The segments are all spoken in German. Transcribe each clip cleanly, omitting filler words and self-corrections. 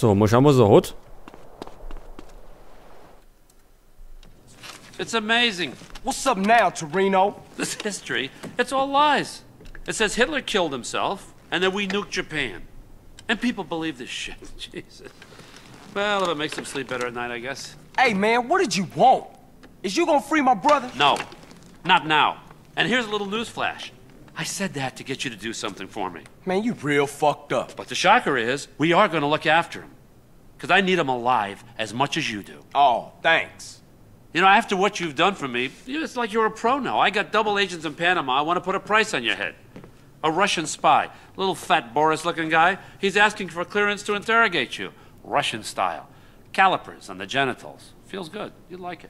So, mal schauen, was er hat. It's amazing. What's up now, Torino? This history, it's all lies. It says Hitler killed himself, and that we nuked Japan. And people believe this shit. Jesus. Well, if it makes them sleep better at night, I guess. Hey, man, what did you want? Is you gonna free my brother? No, not now. And here's a little news flash. I said that to get you to do something for me. Man, you real fucked up. But the shocker is, we are gonna look after him. Because I need him alive as much as you do. Oh, thanks. You know, after what you've done for me, it's like you're a pro now. I got double agents in Panama. I want to put a price on your head. A Russian spy, little fat Boris-looking guy. He's asking for clearance to interrogate you. Russian style. Calipers on the genitals. Feels good. You'd like it.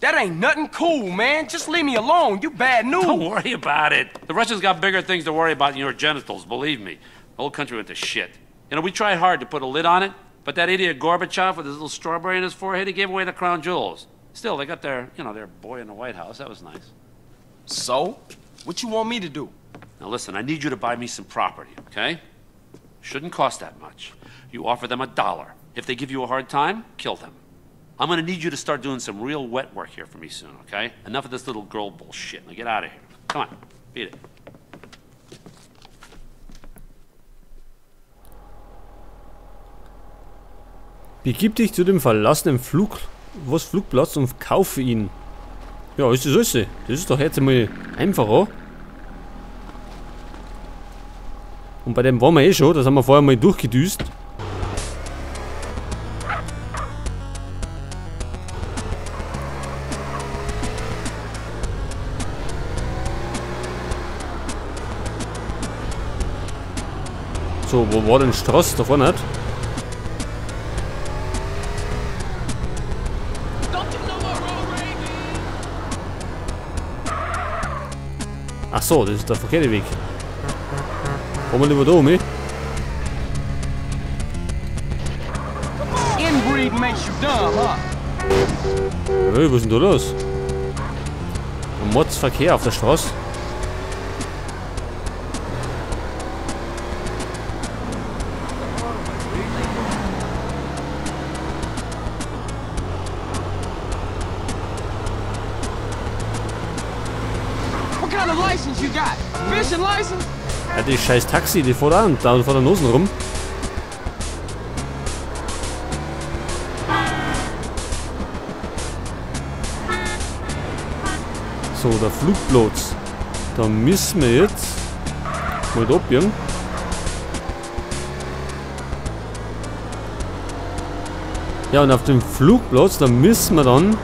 That ain't nothing cool, man. Just leave me alone. You bad news. Don't worry about it. The Russians got bigger things to worry about than your genitals, believe me. The whole country went to shit. You know, we tried hard to put a lid on it, but that idiot Gorbachev with his little strawberry in his forehead, he gave away the crown jewels. Still, they got their, their boy in the White House. That was nice. So? What you want me to do? Now listen, I need you to buy me some property, okay? Shouldn't cost that much. You offer them $1. If they give you a hard time, kill them. I'm gonna need you to start doing some real wet work here for me soon, okay? Enough of this little girl bullshit. Now get out of here. Come on, beat it. Begib dich zu dem verlassenen Flugplatz und kaufe ihn. Ja, ist das alles? Das ist doch jetzt einmal einfacher. Und bei dem waren wir eh schon, das haben wir vorher mal durchgedüst. So, wo war denn Straße? Da vorne nicht? Ach so, das ist der verkehrte Weg. Kommen wir lieber da um, eh? Inbreed makes you dumb, huh? Hey, was ist denn da los? Ein Mordsverkehr auf der Straße. What kind of license you got? Fishing license? Ja, die scheiß Taxi, die fährt an, da vor der Nase rum. So, der Flugplatz. Da müssen wir jetzt mal da abbiegen. Ja, und auf dem Flugplatz, da müssen wir dann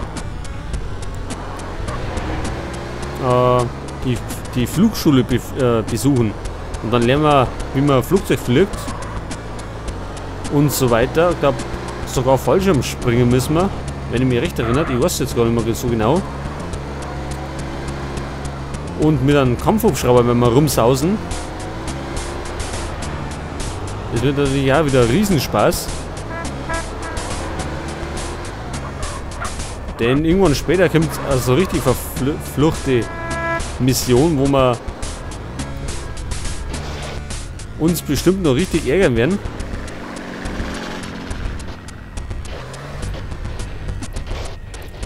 die Flugschule besuchen. Und dann lernen wir, wie man ein Flugzeug fliegt. Und so weiter. Ich glaube, sogar Fallschirm springen müssen wir. Wenn ich mich recht erinnere. Ich weiß jetzt gar nicht mehr so genau. Und mit einem Kampfhubschrauber, wenn wir rumsausen. Das wird natürlich auch wieder ein Riesenspaß. Denn irgendwann später kommt also richtig verfluchte Mission, wo wir uns bestimmt noch richtig ärgern werden.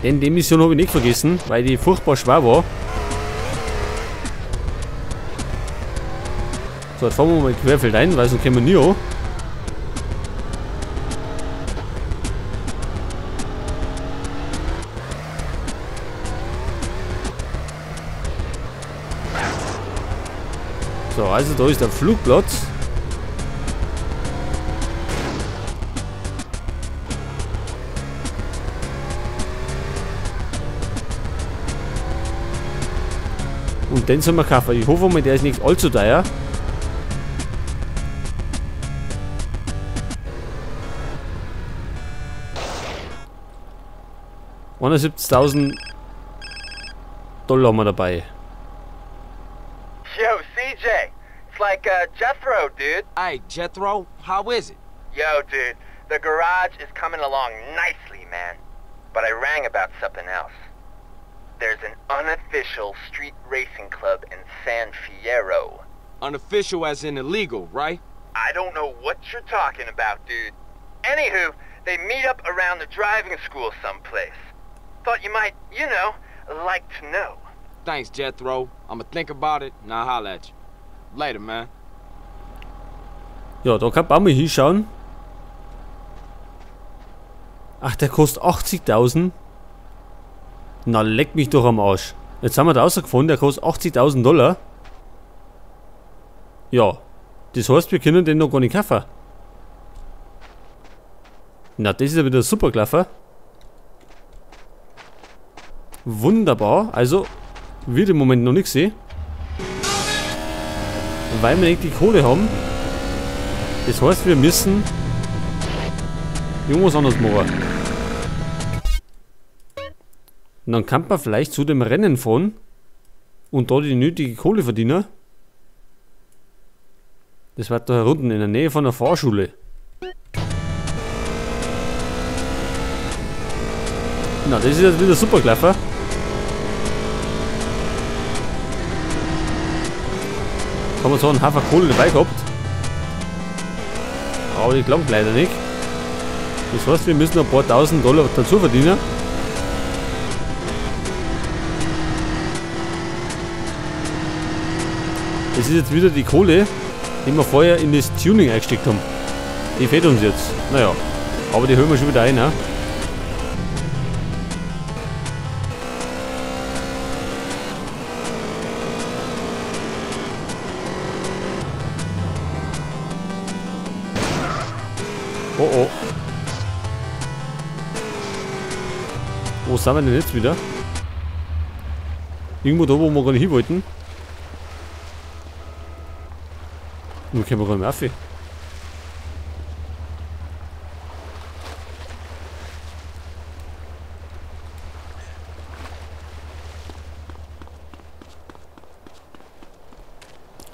Denn die Mission habe ich nicht vergessen, weil die furchtbar schwer war. So, jetzt fahren wir mal querfeld ein, weil sonst kommen wir nie an. So, also da ist der Flugplatz. Und den sollen wir kaufen. Ich hoffe mal, der ist nicht allzu teuer. $71.000 haben wir dabei. Yo, CJ, it's like Jethro, dude. Hey, Jethro, how is it? Yo, dude, the garage is coming along nicely, man. But I rang about something else. There's an unofficial street racing club in San Fierro. Unofficial as in illegal, right? I don't know what you're talking about, dude. Anywho, they meet up around the driving school someplace. Thought you might, you know, like to know. Thanks, Jethro. I'ma think about it and I'll holler at you. Later, man. Ja, da kann man auch mal hinschauen. Ach, der kostet 80.000. Na, leck mich doch am Arsch. Jetzt haben wir da rausgefunden, der kostet 80.000 $. Ja, das heißt, wir können den noch gar nicht kaufen. Na, das ist ja wieder super Klaffer. Wunderbar. Also, wird im Moment noch nichts sehen. Weil wir nicht die Kohle haben. Das heißt, wir müssen irgendwas anderes machen. Und dann kann man vielleicht zu dem Rennen fahren und da die nötige Kohle verdienen. Das war da herunten in der Nähe von der Fahrschule. Na, das ist jetzt wieder super Klaffer. Haben wir so einen Haufen Kohle dabei gehabt. Aber die klappt leider nicht. Das heißt, wir müssen ein paar tausend $, dazu verdienen. Das ist jetzt wieder die Kohle, die wir vorher in das Tuning eingesteckt haben. Die fehlt uns jetzt. Naja, aber die hören wir schon wieder ein. Ne? Oh oh. Wo sind wir denn jetzt wieder? Irgendwo da, wo wir gar nicht hin wollten. Nun können wir gar nicht mehr auf.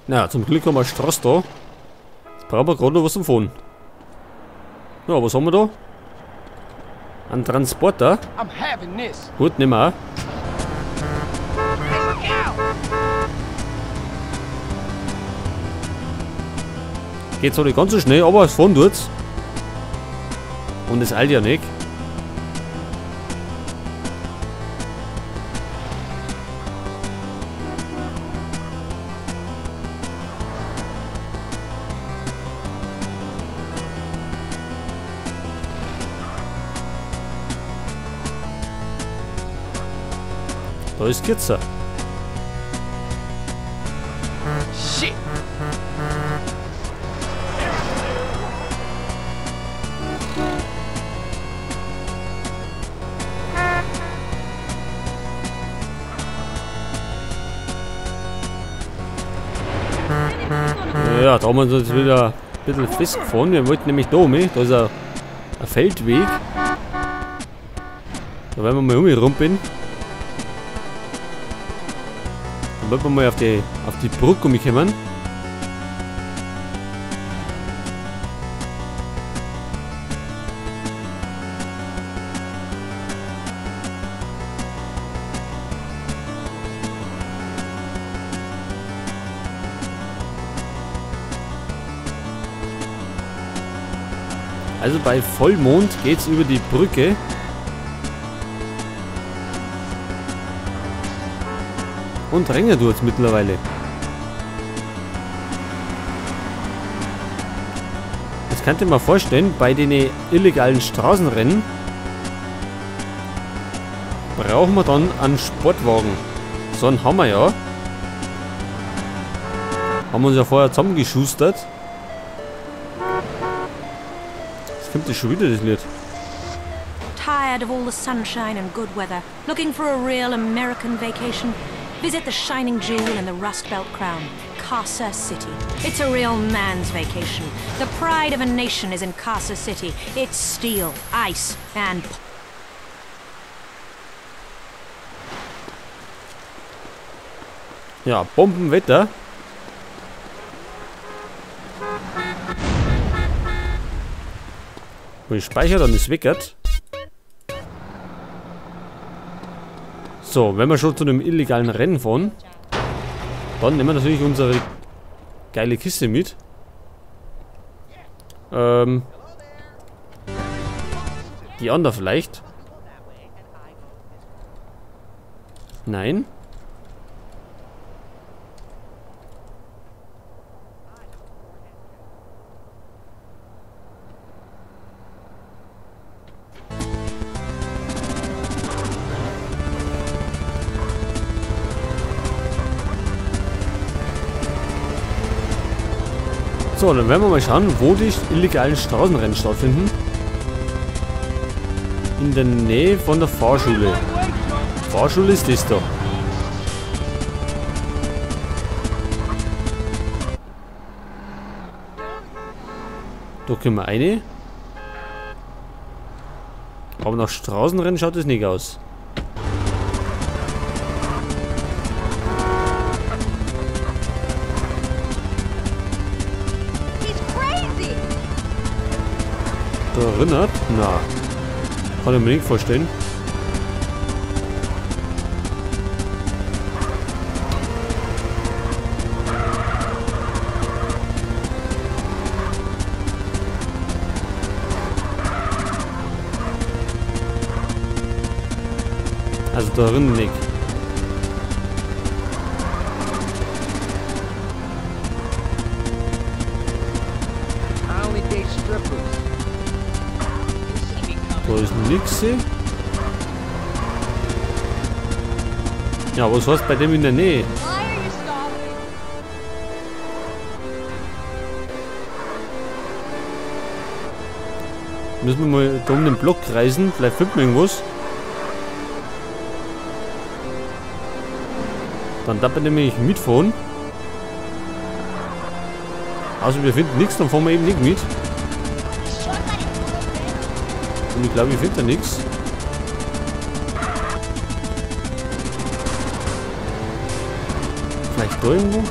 Na, zum Glück haben wir eine Straße da. Jetzt brauchen wir gerade noch was zum Fahren. Ja, was haben wir da? Ein Transporter. I'm having this. Gut, nehmen wir auch. Geht zwar nicht ganz so schnell, aber es fahren tut's. Und es eilt ja nicht. Da ist kürzer. Shit. Ja, da haben wir uns jetzt wieder ein bisschen festgefahren. Wir wollten nämlich da um. Da ist ein Feldweg. Da werden wir mal umrumpeln. Dann wollen wir mal auf die Brücke kommen. Also bei Vollmond geht es über die Brücke. Und regnet tut es mittlerweile. Jetzt könnte man vorstellen, bei den illegalen Straßenrennen brauchen wir dann einen Sportwagen. So einen haben wir ja. Haben wir uns ja vorher zusammengeschustert. Jetzt kommt das schon wieder, das Lied. Tired of all the sunshine and good weather, looking for a real American vacation? Visit the shining jewel in the Rust Belt crown, Casa City. It's a real man's vacation. The pride of a nation is in Casa City. It's steel, ice, and... Ja, Bombenwetter. Wenn ich speichere, dann ist weckert. So, wenn wir schon zu einem illegalen Rennen fahren, dann nehmen wir natürlich unsere geile Kiste mit. Die andere vielleicht? Nein? So, dann werden wir mal schauen, wo die illegalen Straßenrennen stattfinden. In der Nähe von der Fahrschule. Fahrschule ist das da. Da können wir rein. Aber nach Straßenrennen schaut es nicht aus. Da erinnert? Na. Kann ich mir nicht vorstellen. Also da erinnert nicht. Da ist nix. Ja, was heißt bei dem in der Nähe? Müssen wir mal da um den Block kreisen, vielleicht findet man irgendwas. Dann darf man nämlich mitfahren. Also wir finden nichts, dann fahren wir eben nicht mit. Und ich glaube, ich finde da nichts. Vielleicht da irgendwo?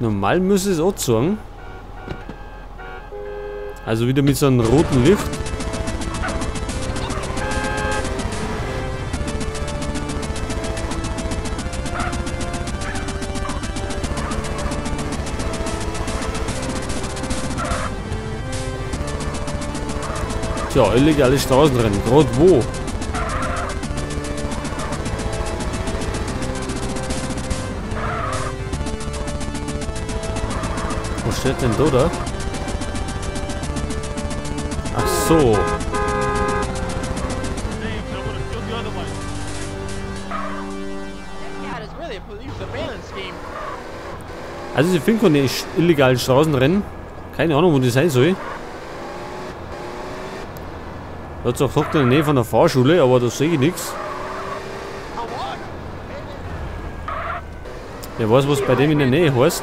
Normal müsste es auch sagen. Also wieder mit so einem roten Licht. Tja, illegale Straßenrennen. Gerade wo? Was steht denn da? Ach so. Also sie finden keine illegalen Straßenrennen. Keine Ahnung, wo die sein soll. Da hat es auch gesagt in der Nähe von der Fahrschule, aber da sehe ich nichts. Wer weiß, was bei dem in der Nähe heißt.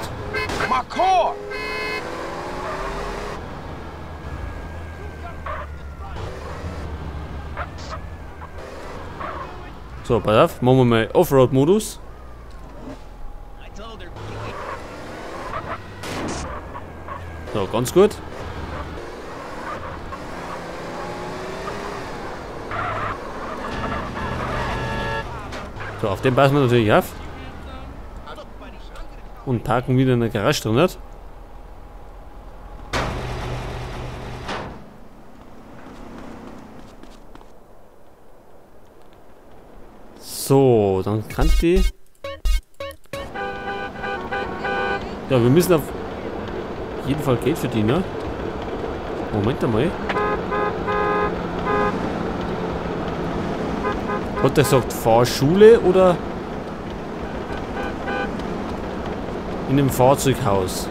So, pass auf, machen wir mal Offroad-Modus. So, ganz gut. So, auf den passen wir natürlich auf. Und parken wieder in der Garage drin. Nicht? So, dann kann die. Ja, wir müssen auf jeden Fall Geld verdienen. Ne? Moment einmal. Hat er gesagt Fahrschule oder in dem Fahrzeughaus?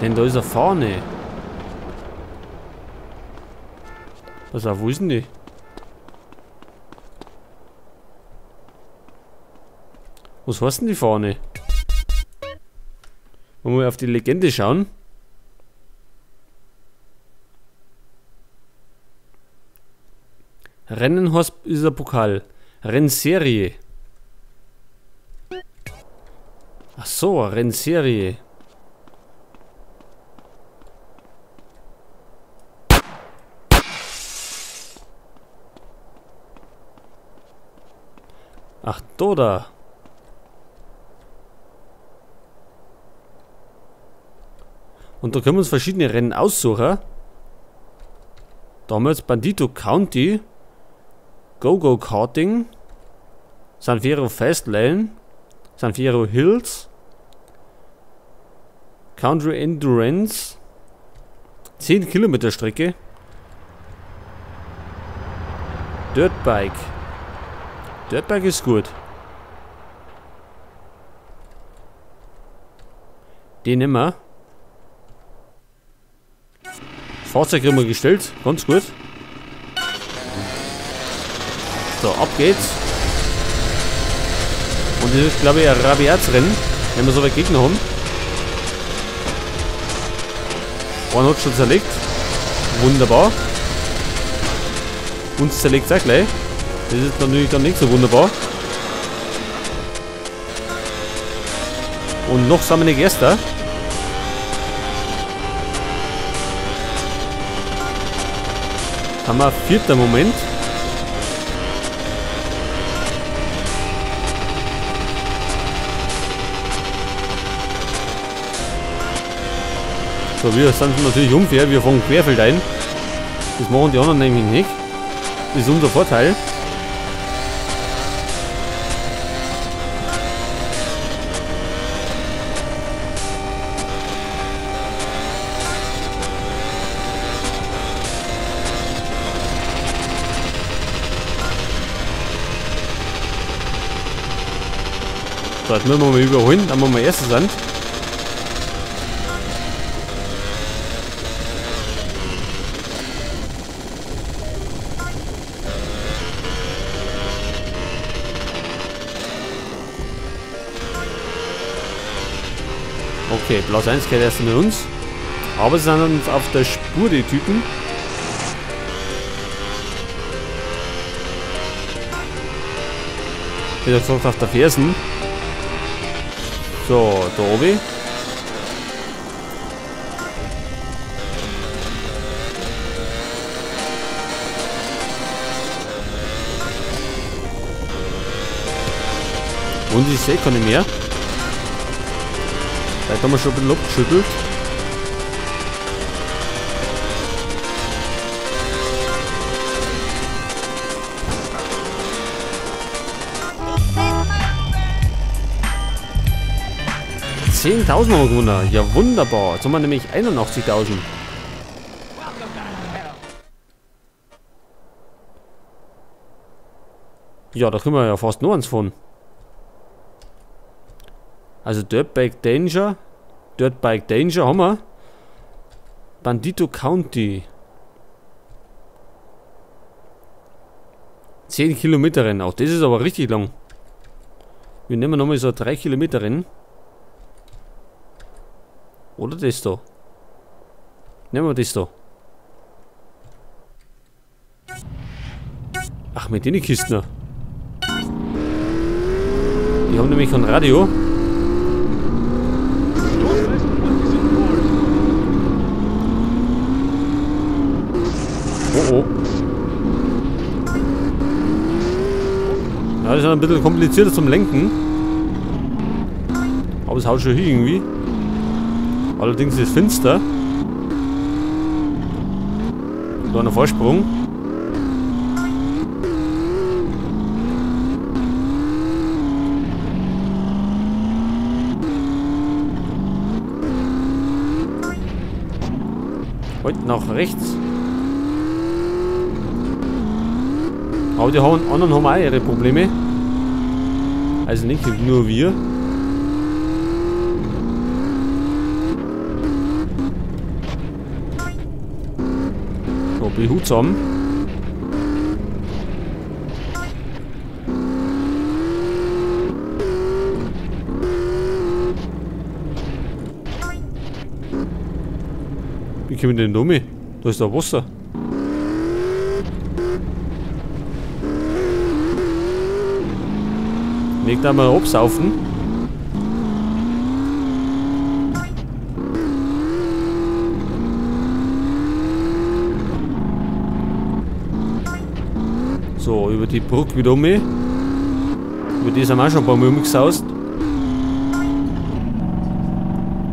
Denn da ist er vorne. Pass auf, wo ist denn die? Was heißt denn die vorne? Wollen wir auf die Legende schauen? Rennen heißt ist ein Pokal. Rennserie. Ach so, eine Rennserie. Ach, da. Und da können wir uns verschiedene Rennen aussuchen. Da haben wir jetzt Bandito County, Go-Go Karting, San Fierro Fastlane, San Fierro Hills, Country Endurance, 10 Kilometer Strecke, Dirtbike. Dirtbike ist gut. Den nehmen wir. Das Fahrzeug haben wir gestellt. Ganz gut. So, ab geht's. Und das ist, glaube ich, ein Rabiatsrennen, wenn wir so weit Gegner haben. Einer hat schon zerlegt. Wunderbar. Uns zerlegt es auch gleich. Das ist natürlich dann nicht so wunderbar. Und noch sind wir nicht Erster. Haben wir 4. Moment. So, wir sind natürlich unfair, wir fangen querfeld ein. Das machen die anderen nämlich nicht. Das ist unser Vorteil. So, jetzt müssen wir mal überholen, dann machen wir Erster sind. Okay, Platz 1 geht erst mit uns. Aber sie sind uns auf der Spur, die Typen. Wie gesagt, auf der Fersen. So, da oben. Und ich sehe keine mehr. Vielleicht haben wir schon ein bisschen abgeschüttelt. $10.000 haben wir gewonnen. Ja, wunderbar. Jetzt haben wir nämlich 81.000. Ja, da können wir ja fast nur eins von. Also Dirtbike Danger haben wir. Bandito County. 10 Kilometer Rennen. Auch das ist aber richtig lang. Wir nehmen nochmal so 3 Kilometer Rennen. Oder das da. Nehmen wir das da. Ach, mit den Kisten. Die haben nämlich ein Radio. Oh oh. Ja, das ist ein bisschen komplizierter zum Lenken. Aber es haut schon hin irgendwie. Allerdings ist es finster. Kleiner Vorsprung. Heute nach rechts. Aber die anderen haben auch ihre Probleme. Also nicht nur wir. So, behutsam. Wie kommen wir denn da mit? Da ist da Wasser. Nicht einmal absaufen. So, über die Brücke wieder um. Über die sind wir auch schon ein paar Mal umgesaust.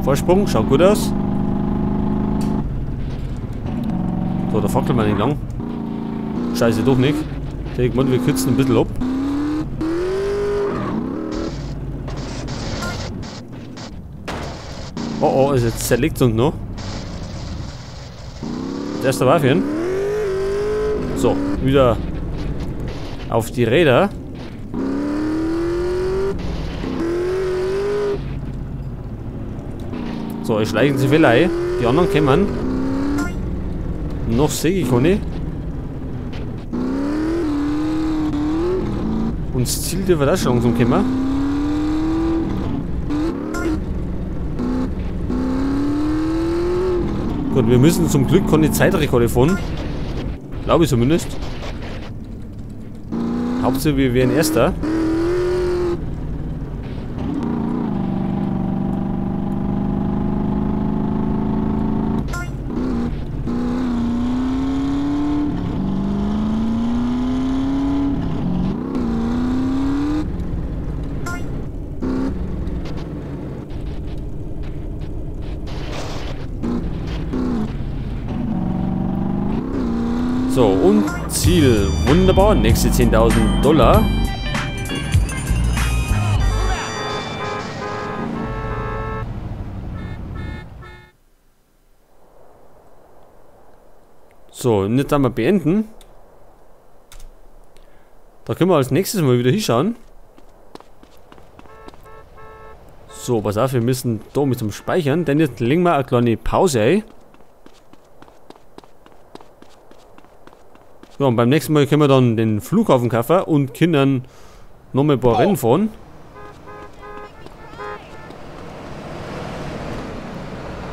Vorsprung, schaut gut aus. So, da fackelt man nicht lang. Scheiße, doch nicht. Ich meine, wir kürzen ein bisschen ab. Oh, ist jetzt zerlegt uns noch. Das erste Waffen. So, wieder auf die Räder. So, ich schleichen sie vielleicht. Die anderen kommen. Noch sehe ich auch nicht. Und das Ziel dürfte das schon langsam kommen. Gut, wir müssen zum Glück keine Zeitrekorde fahren. Glaube ich zumindest. Hauptsache wir wären Erster. So, und Ziel. Wunderbar. Nächste 10.000 $. So, und jetzt einmal beenden. Da können wir als nächstes mal wieder hinschauen. So, pass auf, wir müssen da mit zum Speichern, denn jetzt legen wir eine kleine Pause ein. Ja, und beim nächsten Mal können wir dann den Flughafen kaufen und Kindern nochmal ein paar Rennen fahren.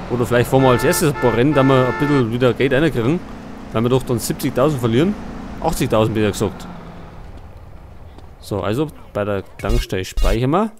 Oder vielleicht fahren wir als erstes ein paar Rennen, da wir ein bisschen wieder Geld reinkriegen. Weil wir doch dann 70.000 verlieren. 80.000 wieder gesagt. So, also bei der Tankstelle speichern wir.